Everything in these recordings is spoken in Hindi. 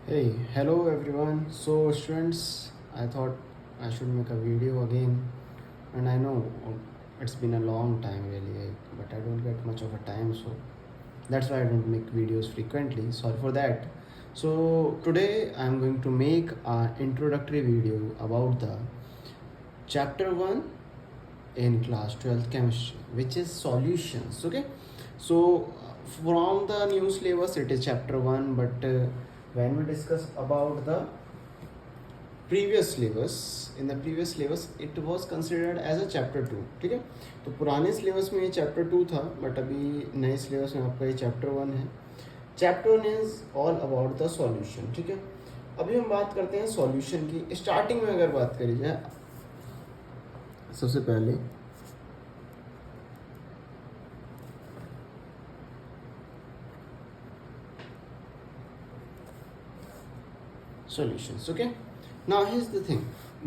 Hey, hello everyone. So, students, I thought I should make a video again, and I know it's been a long time really, but I don't get much of a time, so that's why I don't make videos frequently. Sorry for that. So, today I'm going to make an introductory video about the chapter 1 in class 12th chemistry, which is solutions. Okay, so from the new syllabus, it is chapter 1, but when we discuss about the previous syllabus, in the previous syllabus it was considered as a chapter 2. ठीक है, तो पुराने syllabus में ये chapter 2 था, but अभी नए syllabus में आपका ये chapter 1 है. chapter 1 is all about the solution. ठीक है, अभी हम बात करते हैं solution की. स्टार्टिंग में अगर बात करी जाए, सबसे पहले solutions. Okay, now here's the thing,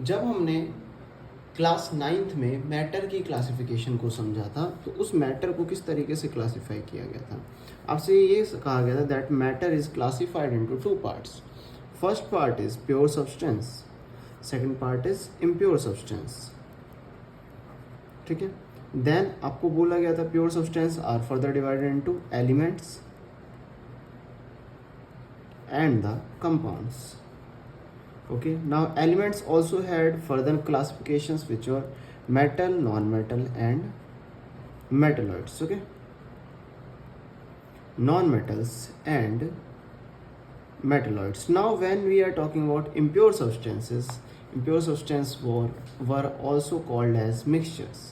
जब हमने क्लास 9th में मैटर की क्लासिफिकेशन को समझा था, तो उस मैटर को किस तरीके से क्लासिफाई किया गया था. आपसे ये कहा गया था that matter is classified into 2 parts. First part is pure substance, second part is impure substance. ठीक है, देन आपको बोला गया था pure substance are further divided into elements and the compounds. Okay, now elements also had further classifications which were metal, non-metal and metalloids. Okay, non-metals and metalloids. Now when we are talking about impure substances were also called as mixtures.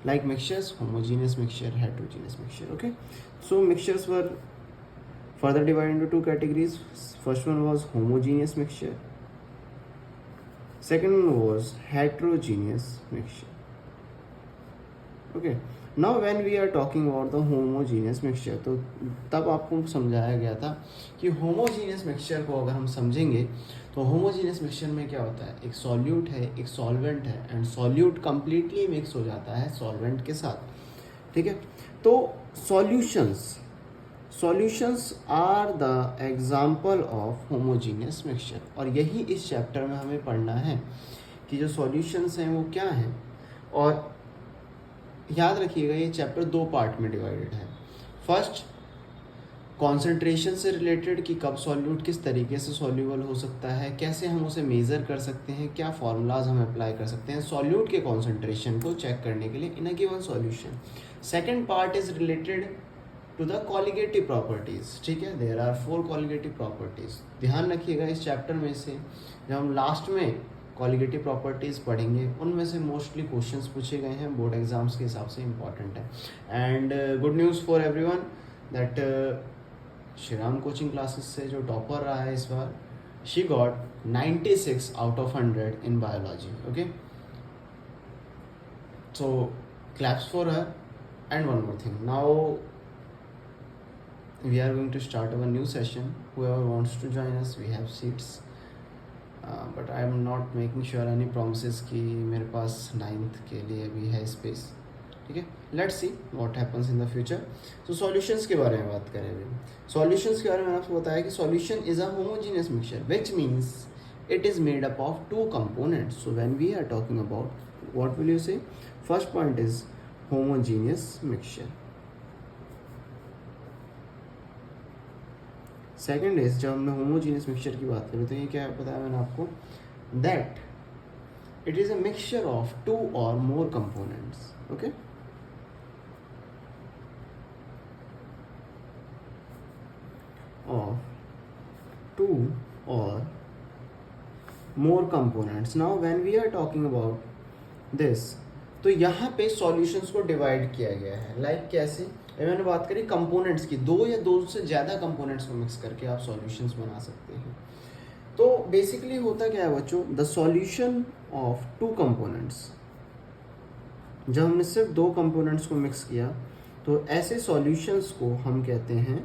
Like mixtures, homogeneous mixture, heterogeneous mixture. Okay, so mixtures were further divided into 2 categories. First one was homogeneous mixture, second one was heterogeneous mixture. Okay, now when we are talking about the homogeneous mixture, तो तब आपको समझाया गया था कि homogeneous mixture को अगर हम समझेंगे तो homogeneous mixture में क्या होता है, एक solute है, एक solvent है, and solute completely mix हो जाता है solvent के साथ. ठीक है, तो solutions are the example of homogeneous mixture. और यही इस चैप्टर में हमें पढ़ना है कि जो सॉल्यूशंस हैं वो क्या हैं. और याद रखिएगा ये चैप्टर 2 पार्ट में डिवाइडेड है. फर्स्ट कॉन्सेंट्रेशन से रिलेटेड कि कब सॉल्यूट किस तरीके से सॉल्यूबल हो सकता है, कैसे हम उसे मेज़र कर सकते हैं, क्या फार्मूलाज हम अप्लाई कर सकते हैं सॉल्यूट के कॉन्सेंट्रेशन को चेक करने के लिए in a given solution. Second part is related to the colligative properties. ठीक है, देयर आर 4 कॉलिगेटिव प्रॉपर्टीज़. ध्यान रखिएगा इस चैप्टर में से जब हम लास्ट में कॉलिगेटिव प्रॉपर्टीज़ पढ़ेंगे उनमें से मोस्टली क्वेश्चंस पूछे गए हैं, बोर्ड एग्जाम्स के हिसाब से इंपॉर्टेंट है. And good news for everyone that Shriram coaching classes से जो टॉपर रहा है इस बार, she got 96 out of 100 in biology. Okay, so claps for her. And one more thing, now we are going to start our new session. Whoever wants to join us, we have seats, but I am not making sure any promises कि मेरे पास 9th के लिए भी है space. ठीक है, let's see what happens in the future. So solutions के बारे में बात करें अभी. Solutions के बारे में आपको बताया कि solution is a homogeneous mixture, which means it is made up of 2 components. So when we are talking about, what will you say? First point is homogeneous mixture. Second is, जब हमने होमोजीनियस मिक्सचर की बात करी तो ये क्या बताया मैंने आपको, that it is a mixture of 2 or more components. Okay, of 2 or more components. Now when we are talking about this, तो यहाँ पे सॉल्यूशंस को डिवाइड किया गया है. लाइक कैसे, मैंने बात करी कंपोनेंट्स की, 2 या 2 से ज़्यादा कंपोनेंट्स को मिक्स करके आप सॉल्यूशंस बना सकते हैं. तो बेसिकली होता क्या है बच्चों, द सॉल्यूशन ऑफ 2 कंपोनेंट्स. जब हमने सिर्फ 2 कंपोनेंट्स को मिक्स किया तो ऐसे सॉल्यूशंस को हम कहते हैं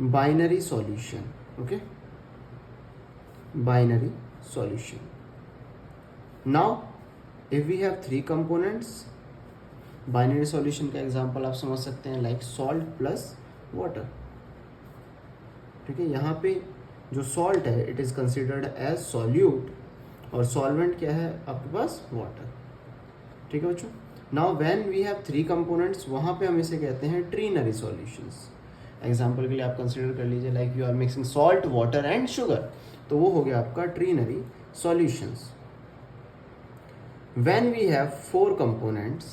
binary solution. Okay, binary solution. Now if we have 3 components, binary solution का एग्जांपल आप समझ सकते हैं लाइक सॉल्ट प्लस वाटर. ठीक है, यहाँ पे जो सॉल्ट है it is considered as solute, और सॉल्वेंट क्या है आपके पास, वाटर। ठीक है बच्चों। Now when we have 3 components, वहाँ पे हम इसे कहते हैं ट्रीनरी सॉल्यूशंस। एग्जाम्पल के लिए आप कंसिडर कर लीजिए, like you are mixing salt, water and sugar, तो वो हो गया आपका ternary solutions. When we have 4 components,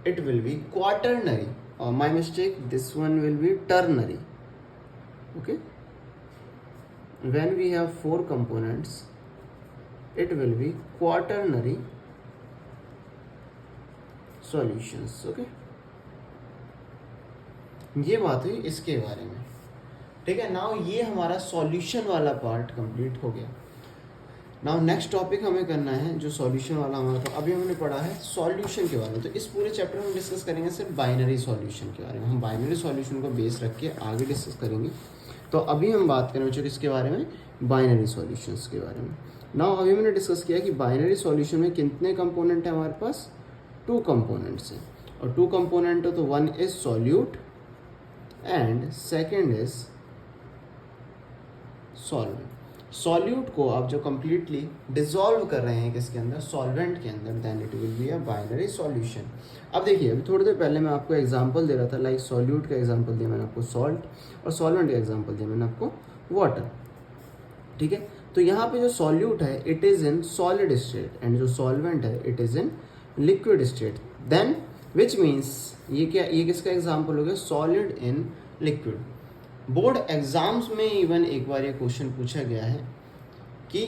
it will be quaternary. My mistake, this one will be ternary. Okay. When we have 4 components, it will be quaternary solutions. Okay. ये बात हुई इसके बारे में। ठीक है। नाउ ये हमारा सॉल्यूशन वाला पार्ट कंप्लीट हो गया। नाउ नेक्स्ट टॉपिक हमें करना है जो सॉल्यूशन वाला हमारा था। अभी हमने पढ़ा है सॉल्यूशन के बारे में, तो इस पूरे चैप्टर में हम डिस्कस करेंगे सिर्फ बाइनरी सॉल्यूशन के बारे में। हम बाइनरी सॉल्यूशन को बेस रख के आगे डिस्कस करेंगे। तो अभी हम बात करें बच्चों किसके बारे में, बाइनरी सॉल्यूशंस के बारे में। नाउ अभी हमने डिस्कस किया कि बाइनरी सॉल्यूशन में कितने कंपोनेंट हैं हमारे पास, 2 कंपोनेंट्स हैं, और 2 कंपोनेंट हो तो one is solute and second is solvent. Solute को आप जो कम्प्लीटली डिसॉल्व कर रहे हैं किसके अंदर, सॉल्वेंट के अंदर, then it will be a binary solution. अब देखिए, अभी थोड़ी देर पहले मैं आपको एग्जांपल दे रहा था, लाइक सॉल्यूट का एग्जांपल दिया मैंने आपको सॉल्ट, और सॉल्वेंट का एग्जांपल दिया मैंने आपको वाटर। ठीक है। तो यहाँ पे जो सॉल्यूट है it is in solid state, and जो सॉल्वेंट है it is in liquid state, then which means ये क्या, ये किसका एग्जाम्पल हो गया, solid in liquid. Board exams में इवन एक बार ये क्वेश्चन पूछा गया है कि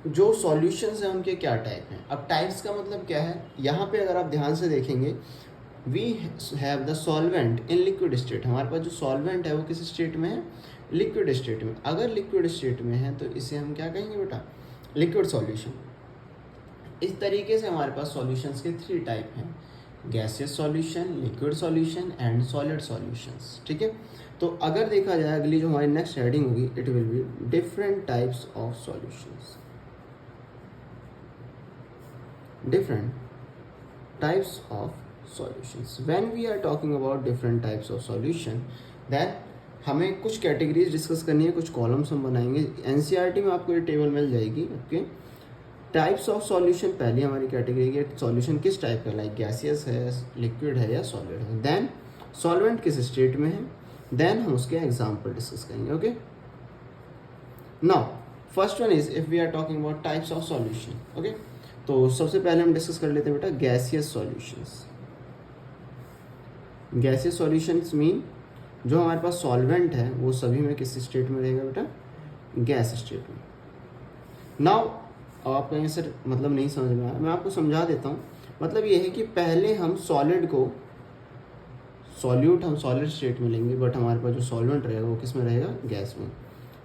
जो सॉल्यूशंस हैं उनके क्या टाइप हैं। अब टाइप्स का मतलब क्या है, यहाँ पे अगर आप ध्यान से देखेंगे, we have the solvent in liquid state, हमारे पास जो सॉल्वेंट है वो किस स्टेट में है, लिक्विड स्टेट में। अगर लिक्विड स्टेट में है तो इसे हम क्या कहेंगे बेटा, लिक्विड सॉल्यूशन। इस तरीके से हमारे पास सॉल्यूशंस के 3 टाइप हैं, gaseous solution, liquid solution and solid solutions. ठीक है। तो अगर देखा जाए अगली जो हमारी नेक्स्ट हेडिंग होगी, it will be different types of solutions. Different types of solutions. When we are talking about different types of solution, then हमें कुछ कैटेगरीज डिस्कस करनी है, कुछ कॉलम्स हम बनाएंगे। एनसीईआरटी में आपको ये टेबल मिल जाएगी। ओके। टाइप्स ऑफ सॉल्यूशन, पहली हमारी कैटेगरी की सॉल्यूशन किस टाइप का, लाइक गैसियस है, लिक्विड है या सॉलिड है। देन सॉल्वेंट किस स्टेट में है, देन हम उसके एग्जाम्पल डिस्कस करेंगे। Okay. Now first one is if we are talking about types of solution. Okay. तो सबसे पहले हम डिस्कस कर लेते हैं बेटा gaseous solutions. Gaseous solutions mean जो हमारे पास सॉल्वेंट है वो सभी में किस स्टेट में रहेगा बेटा, गैस स्टेट में। नाउ आप कहेंगे सर मतलब नहीं समझ में आया, मैं आपको समझा देता हूँ। मतलब ये है कि पहले हम सॉलिड को, सॉल्यूट हम सॉलिड स्टेट में लेंगे, बट हमारे पास जो सॉल्वेंट रहेगा वो किस में रहेगा, गैस में।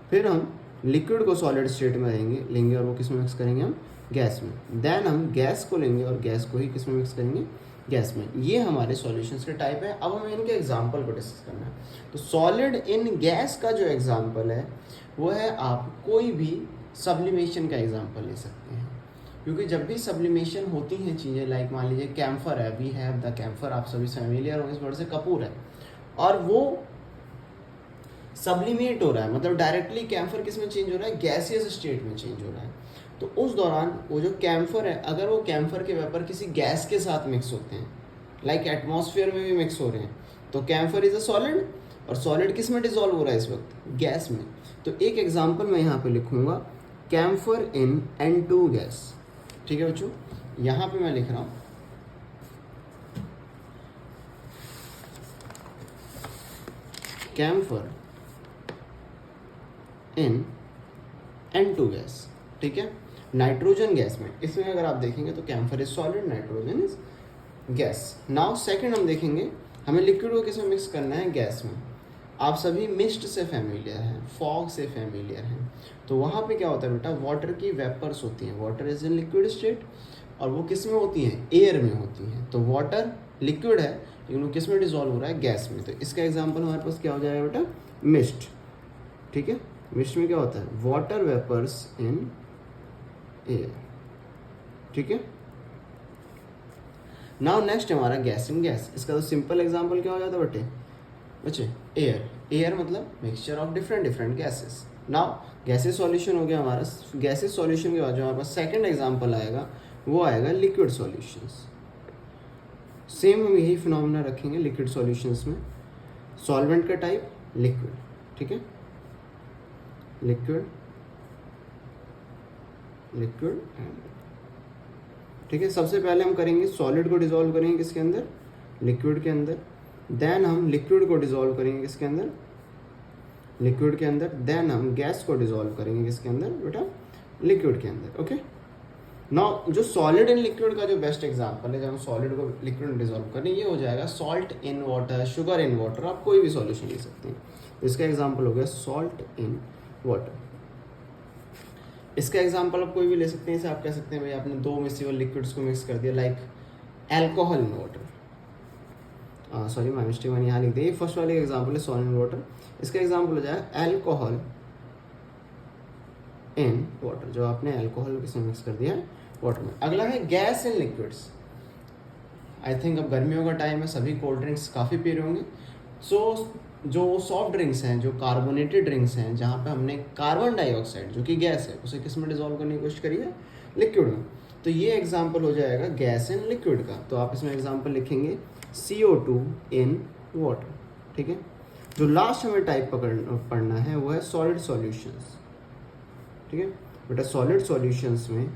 फिर हम लिक्विड को सॉलिड स्टेट में लेंगे और वो किस में मिक्स करेंगे, हम गैस में। देन हम गैस को लेंगे और गैस को ही किस में मिक्स करेंगे, गैस में। ये हमारे सॉल्यूशंस के टाइप है। अब हमें इनके एग्जाम्पल को डिस्कस करना है। तो सॉलिड इन गैस का जो एग्जाम्पल है वो है, आप कोई भी सब्लिमेशन का एग्जाम्पल ले सकते हैं, क्योंकि जब भी सब्लिमेशन होती हैं चीज़ें, लाइक मान लीजिए कैम्फर है, वी हैव द कैम्फर, आप सभी फैमिलियर होंगे इस वर्ड से, कपूर है, और वो सब्लिमेट हो रहा है, मतलब डायरेक्टली कैम्फर किस में चेंज हो रहा है, गैसियस स्टेट में चेंज हो रहा है। तो उस दौरान वो जो कैम्फर है, अगर वो कैम्फर के वेपर किसी गैस के साथ मिक्स होते हैं, लाइक एटमॉस्फेयर में भी मिक्स हो रहे हैं, तो कैम्फर इज अ सॉलिड, और सॉलिड किस में डिसॉल्व हो रहा है इस वक्त, गैस में। तो एक एग्जाम्पल मैं यहाँ पे लिखूंगा, कैम्फर इन N2 गैस। ठीक है बच्चों, यहाँ पे मैं लिख रहा हूँ कैम्फर इन N2 गैस। ठीक है। नाइट्रोजन गैस में, इसमें अगर आप देखेंगे तो camphor is solid, nitrogen is gas. Now second हम देखेंगे, हमें लिक्विड को किस में मिक्स करना है, गैस में। आप सभी मिस्ट से फैमिलियर हैं, फॉग से फैमिलियर हैं, तो वहाँ पे क्या होता है बेटा, वाटर की वेपर्स होती हैं, water is in liquid state, और वो किस में होती हैं, एयर में होती हैं। तो वाटर लिक्विड है लेकिन वो किस में डिसॉल्व हो रहा है, गैस में। तो इसका एग्जाम्पल हमारे पास क्या हो जाएगा बेटा, मिस्ट। ठीक है। मिस्ट में क्या होता है, वाटर वेपर्स इन एयर। ठीक है। नाउ नेक्स्ट हमारा गैस इन गैस। इसका तो सिंपल एग्जांपल क्या हो जाता है बच्चे, एयर। एयर मतलब mixture of different different gases, now gases solution हो गया हमारा। गैसेस सॉल्यूशन के बाद जो हमारे पास सेकंड एग्जांपल आएगा वो आएगा लिक्विड सॉल्यूशंस। सेम हम यही फिनोमेना रखेंगे लिक्विड सॉल्यूशंस में। सॉल्वेंट का टाइप लिक्विड, ठीक है, लिक्विड लिक्विड ठीक है। सबसे पहले हम करेंगे सॉलिड को डिसॉल्व करेंगे किसके अंदर, लिक्विड के अंदर। देन हम लिक्विड को डिसॉल्व करेंगे किसके अंदर, लिक्विड के अंदर। देन हम गैस को डिसॉल्व करेंगे किसके अंदर बेटा, लिक्विड के अंदर। ओके, नाउ जो सॉलिड एंड लिक्विड का जो बेस्ट एग्जांपल है, जब हम सॉलिड को लिक्विड में डिसॉल्व करें, ये हो जाएगा salt in water, sugar in water. आप कोई भी सॉल्यूशन ले सकते हैं। इसका एग्जांपल हो गया सॉल्ट इन वाटर। इसका एग्जांपल आप कोई भी ले सकते हैं। इसे आप कह सकते हैं भाई आपने दो मिक्सिबल लिक्विड्स को मिक्स कर दिया, like alcohol in water. Sorry मैं मिस्टेक मैंने यहाँ लिख दिया। फर्स्ट वाले एग्जांपल है सॉल्ट इन वाटर। इसका एग्जांपल हो जाएगा एल्कोहल इन वाटर, जो आपने एल्कोहल किसमें मिक्स कर दिया है, वाटर में। अगला है gas in liquids. I think अब गर्मियों का टाइम है, सभी कोल्ड ड्रिंक्स काफ़ी पी रहे होंगे। सो जो सॉफ्ट ड्रिंक्स हैं, जो कार्बोनेटेड ड्रिंक्स हैं, जहाँ पे हमने कार्बन डाइऑक्साइड जो कि गैस है उसे किस में डिसॉल्व करने की कोशिश करी है, लिक्विड में। तो ये एग्जांपल हो जाएगा गैस इन लिक्विड का। तो आप इसमें एग्जांपल लिखेंगे CO2 इन वाटर, ठीक है। जो लास्ट हमें टाइप पढ़ना है वो है सॉलिड सॉल्यूशंस, ठीक है बेटा। सॉलिड सॉल्यूशंस में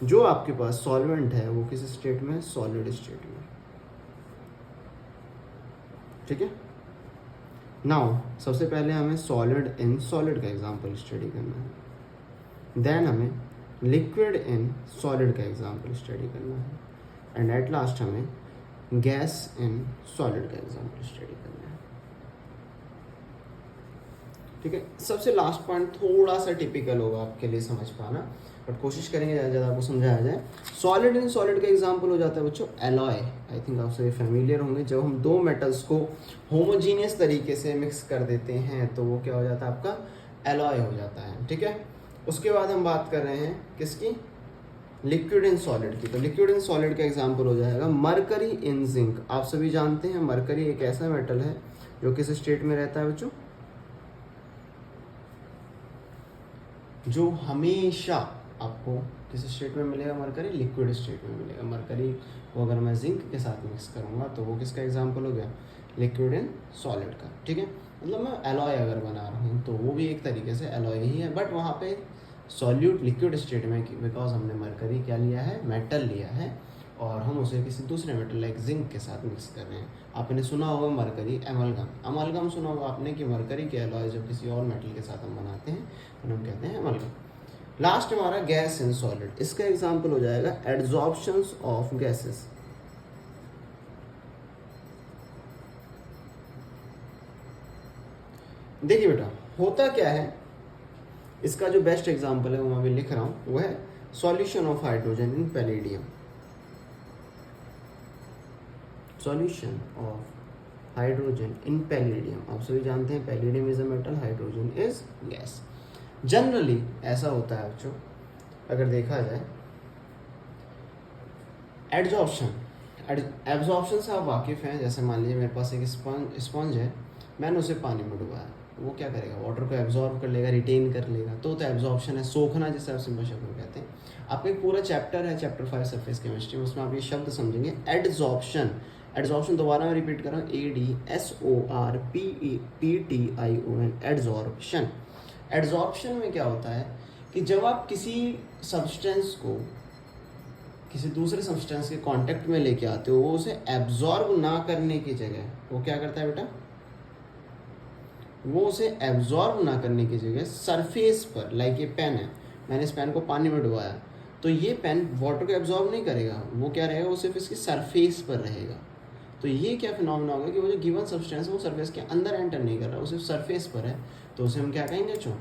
जो आपके पास सॉल्वेंट है वो किस स्टेट में है, सॉलिड स्टेट में, ठीक है। नाउ सबसे पहले हमें सॉलिड इन सॉलिड का एग्जांपल स्टडी करना है। देन हमें लिक्विड इन सॉलिड का एग्जांपल स्टडी करना है। एंड एट लास्ट हमें गैस इन सॉलिड का एग्जांपल स्टडी करना है, ठीक है। सबसे लास्ट पॉइंट थोड़ा सा टिपिकल होगा आपके लिए समझ पाना, बट कोशिश करेंगे ज़्यादा ज़्यादा आपको समझाया जाए। सॉलिड इन सॉलिड का एग्जांपल हो जाता है बच्चों एलॉय। आई थिंक आप सभी फेमिलियर होंगे। जब हम दो मेटल्स को होमोजीनियस तरीके से मिक्स कर देते हैं तो वो क्या हो जाता है, आपका एलॉय हो जाता है, ठीक है। उसके बाद हम बात कर रहे हैं किसकी, लिक्विड इन सॉलिड की। तो लिक्विड इन सॉलिड का एग्जाम्पल हो जाएगा मरकरी इन जिंक। आप सभी जानते हैं मरकरी एक ऐसा मेटल है जो किस स्टेट में रहता है बच्चों, जो हमेशा आपको किस स्टेट में मिलेगा, मरकरी लिक्विड स्टेट में मिलेगा। मरकरी को अगर मैं जिंक के साथ मिक्स करूंगा तो वो किसका एग्जांपल हो गया, लिक्विड इन सॉलिड का, ठीक है। मतलब मैं एलॉय अगर बना रहा हूँ तो वो भी एक तरीके से एलॉय ही है, बट वहाँ पे सॉल्यूट लिक्विड स्टेट में, बिकॉज हमने मरकरी क्या लिया है, मेटल लिया है, और हम उसे किसी दूसरे मेटल लाइक जिंक के साथ मिक्स कर रहे हैं। आपने सुना होगा मरकरी एमलगम, अमलगम सुना होगा आपने कि मरकरी के एलॉय जब किसी और मेटल के साथ हम बनाते हैं तो हम कहते हैं एमलगम। लास्ट हमारा गैस इन सॉलिड। इसका एग्जांपल हो जाएगा एड्सॉर्प्शंस ऑफ गैसेस। देखिए बेटा होता क्या है, इसका जो बेस्ट एग्जांपल है वो मैं अभी लिख रहा हूं, वो है solution of hydrogen in palladium. Solution of hydrogen in palladium. आप सभी जानते हैं palladium is a metal, hydrogen is gas. Generally ऐसा होता है बच्चों, अगर देखा जाए एब्जॉर्प्शन से आप वाकिफ़ हैं। जैसे मान लीजिए मेरे पास एक स्पंज है, मैंने उसे पानी में डुबाया, वो क्या करेगा, वाटर को एब्जॉर्ब कर लेगा, रिटेन कर लेगा, तो एब्जॉर्प्शन है, सोखना जिसे आप सिंपल शब्द में कहते हैं। आपका एक पूरा चैप्टर है, चैप्टर 5 सरफेस केमिस्ट्री, उसमें आप ये शब्द समझेंगे एडजॉर्प्शन। एडजॉर्प्शन दोबारा मैं रिपीट कर रहा हूँ, ADSORPTION, एडजॉर्प्शन। एडजॉर्प्शन में क्या होता है कि जब आप किसी सब्सटेंस को किसी दूसरे सब्सटेंस के कांटेक्ट में लेके आते हो, वो उसे एब्जॉर्ब ना करने की जगह वो क्या करता है बेटा, वो उसे एब्जॉर्ब ना करने की जगह सरफेस पर, लाइक ये पेन है, मैंने इस पेन को पानी में डुबाया, तो ये पेन वाटर को एब्जॉर्ब नहीं करेगा, वो क्या रहेगा, वो सिर्फ इसकी सरफेस पर रहेगा। तो ये क्या फिनोमेना होगा कि वो जो गिवन सब्सटेंस है वो सरफेस के अंदर एंटर नहीं कर रहा, वो सिर्फ सरफेस पर है, तो उसे हम क्या कहेंगे बच्चों,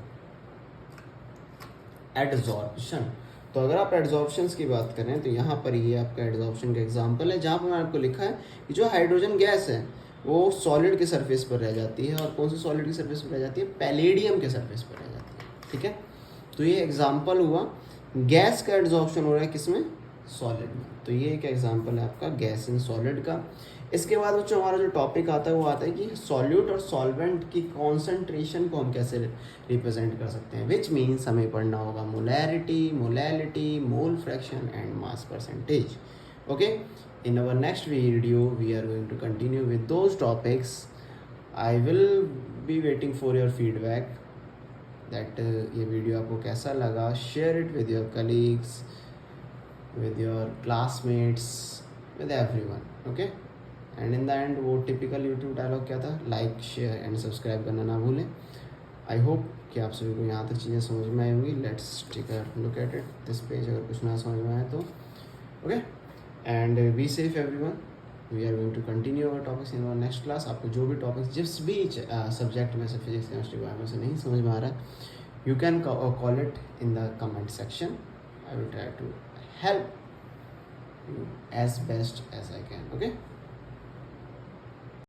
एडजॉर्प्शन। तो अगर आप एडजॉर्प्शंस की बात करें तो यहाँ पर ये आपका एडजॉर्प्शन का एग्जांपल है, जहाँ पर मैंने आपको लिखा है कि जो हाइड्रोजन गैस है वो सॉलिड के सरफेस पर रह जाती है, और कौन सी सॉलिड की सरफेस पर रह जाती है, पैलेडियम के सरफेस पर रह जाती है, ठीक है। तो ये एग्जांपल हुआ गैस का एडजॉर्प्शन हो रहा है किसमें, सॉलिड में। तो ये एक एग्जांपल है आपका गैस इन सॉलिड का। इसके बाद बच्चों हमारा जो टॉपिक आता है वो आता है कि सॉल्यूट और सॉल्वेंट की कॉन्सेंट्रेशन को हम कैसे रिप्रेजेंट कर सकते हैं, विच मीन्स हमें पढ़ना होगा molarity, molality, mole fraction and mass percentage. Okay, in our next video we are going to continue with those topics. I will be waiting for your feedback that ये वीडियो आपको कैसा लगा. Share it with your colleagues, with your classmates, with everyone. Okay, and in the end वो टिपिकल यूट्यूब डायलॉग क्या था, लाइक शेयर एंड सब्सक्राइब करना ना भूलें. आई होप कि आप सभी को यहाँ तक चीज़ें समझ में आई होंगी. Let's take a look at it this page, अगर कुछ ना समझ में आए तो. Okay, and be safe everyone. We are going to continue our topics in our next class. आपको जो भी टॉपिक्स जिस भी सब्जेक्ट में से, फिजिक्स, केमिस्ट्री, बायो में से नहीं समझ में आ रहा है, you can call it in the comment section. I will try to help you as best as I can. Okay.